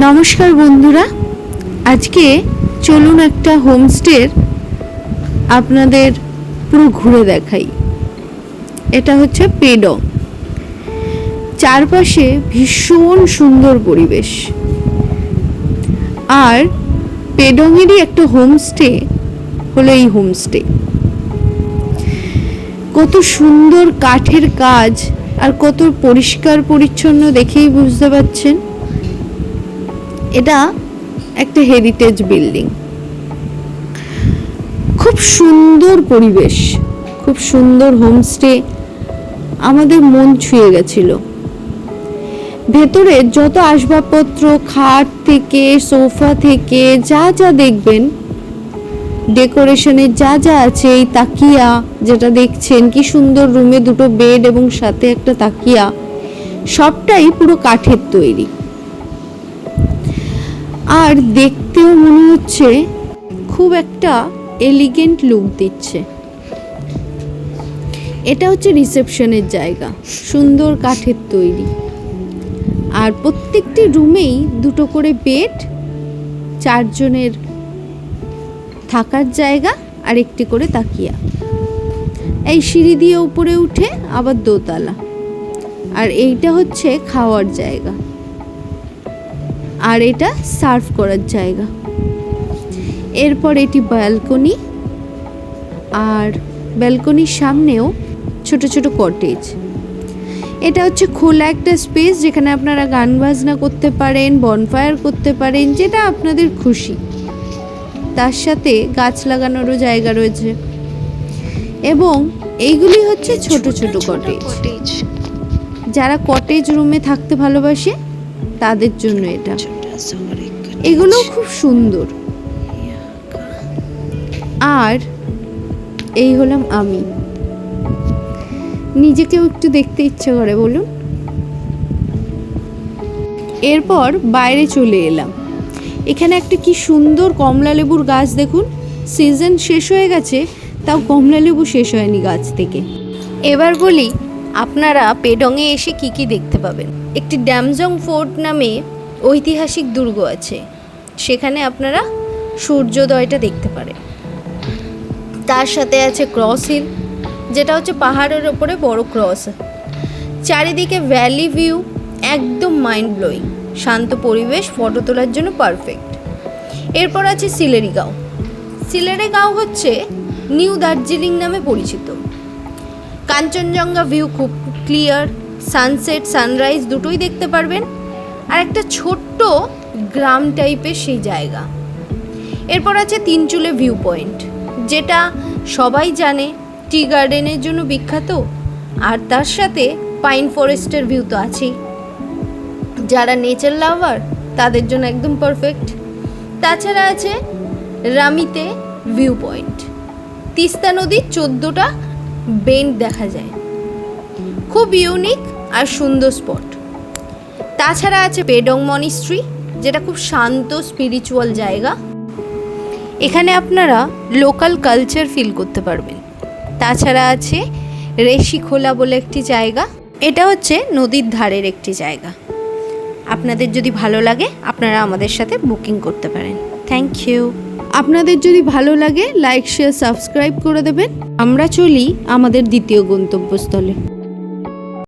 নমস্কার বন্ধুরা, আজকে চলুন একটা হোমস্টের আপনাদের পুরো ঘুরে দেখাই। এটা হচ্ছে পেডং। চারপাশে ভীষণ সুন্দর পরিবেশ, আর পেডংয়েরই একটা হোমস্টে হলো এই হোমস্টে। কত সুন্দর কাঠের কাজ আর কত পরিষ্কার পরিচ্ছন্ন দেখেই বুঝতে পারছেন। এটা একটা হেরিটেজ বিল্ডিং, খুব সুন্দর পরিবেশ, খুব সুন্দর হোমস্টে, আমাদের মন ছুঁয়ে গেছিল। ভেতরে যত আসবাবপত্র, খাট থেকে সোফা থেকে যা যা দেখবেন, ডেকোরেশনের যা যা আছে, এই তাকিয়া যেটা দেখছেন কি সুন্দর, রুমে দুটো বেড এবং সাথে একটা তাকিয়া, সবটাই পুরো কাঠের তৈরি। আর দেখতেও মনে হচ্ছে খুব একটা এলিগেন্ট লুক দিচ্ছে। এটা হচ্ছে রিসেপশনের জায়গা, সুন্দর কাঠের তৈরি। আর প্রত্যেকটি রুমেই দুটো করে বেড, চারজনের থাকার জায়গা আর একটি করে তাকিয়া। এই সিঁড়ি দিয়ে উপরে উঠে আবার দোতলা। আর এইটা হচ্ছে খাওয়ার জায়গা, আর এটা সার্ভ করার জায়গা। এরপর এটি ব্যালকনি, আর ব্যালকনির সামনেও ছোট ছোট কটেজ। এটা হচ্ছে খোলা একটা স্পেস, যেখানে আপনারা গান বাজনা করতে পারেন, বনফায়ার করতে পারেন, যেটা আপনাদের খুশি। তার সাথে গাছ লাগানোরও জায়গা রয়েছে। এবং এইগুলি হচ্ছে ছোট ছোট কটেজ। যারা কটেজ রুমে থাকতে ভালোবাসে তাদের জন্য এটা। এগুলো খুব সুন্দর। আর এই হলাম আমি। নিজেকেও একটু দেখতে ইচ্ছে করে, বলুন। এরপর বাইরে চলে এলাম। এখানে একটা কি সুন্দর কমলা লেবুর গাছ দেখুন। সিজন শেষ হয়ে গেছে, তাও কমলা লেবু শেষ হয়নি গাছ থেকে। এবার বলি আপনারা পেডংয়ে এসে কি কি দেখতে পাবেন। একটি ড্যামজং ফোর্ট নামে ঐতিহাসিক দুর্গ আছে, সেখানে আপনারা সূর্যোদয়টা দেখতে পারেন। তার সাথে আছে ক্রস হিল, যেটা হচ্ছে পাহাড়ের ওপরে বড় ক্রস। চারিদিকে ভ্যালি ভিউ, একদম মাইন্ড ব্লোয়িং, শান্ত পরিবেশ, ফটো তোলার জন্য পারফেক্ট। এরপর আছে সিলেরিগাঁও। সিলেরিগাঁও হচ্ছে নিউ দার্জিলিং নামে পরিচিত। কাঞ্চনজঙ্ঘা ভিউ খুব ক্লিয়ার, সানসেট সানরাইজ দুটোই দেখতে পারবেন। আর একটা ছোট্ট গ্রাম টাইপের সেই জায়গা। এরপর আছে তিনচুলে ভিউ পয়েন্ট, যেটা সবাই জানে টি গার্ডেনের জন্য বিখ্যাত। আর তার সাথে পাইন ফরেস্টের ভিউ তো আছেই। যারা নেচার লাভার তাদের জন্য একদম পারফেক্ট। তাছাড়া আছে রামিতে ভিউ পয়েন্ট। তিস্তা নদীর 14টা বেন্ড দেখা যায়, খুব ইউনিক আর সুন্দর স্পট। তাছাড়া আছে পেডং মনিস্ট্রি, যেটা খুব শান্ত স্পিরিচুয়াল জায়গা। এখানে আপনারা লোকাল কালচার ফিল করতে পারবেন। তাছাড়া আছে রেশিখোলা বলে একটি জায়গা, এটা হচ্ছে নদীর ধারের একটি জায়গা। আপনাদের যদি ভালো লাগে আপনারা আমাদের সাথে বুকিং করতে পারেন। Thank you. আপনাদের যদি ভালো লাগে লাইক, শেয়ার, সাবস্ক্রাইব করে দেবেন। আমরা চলি আমাদের দ্বিতীয় গন্তব্যস্থলে।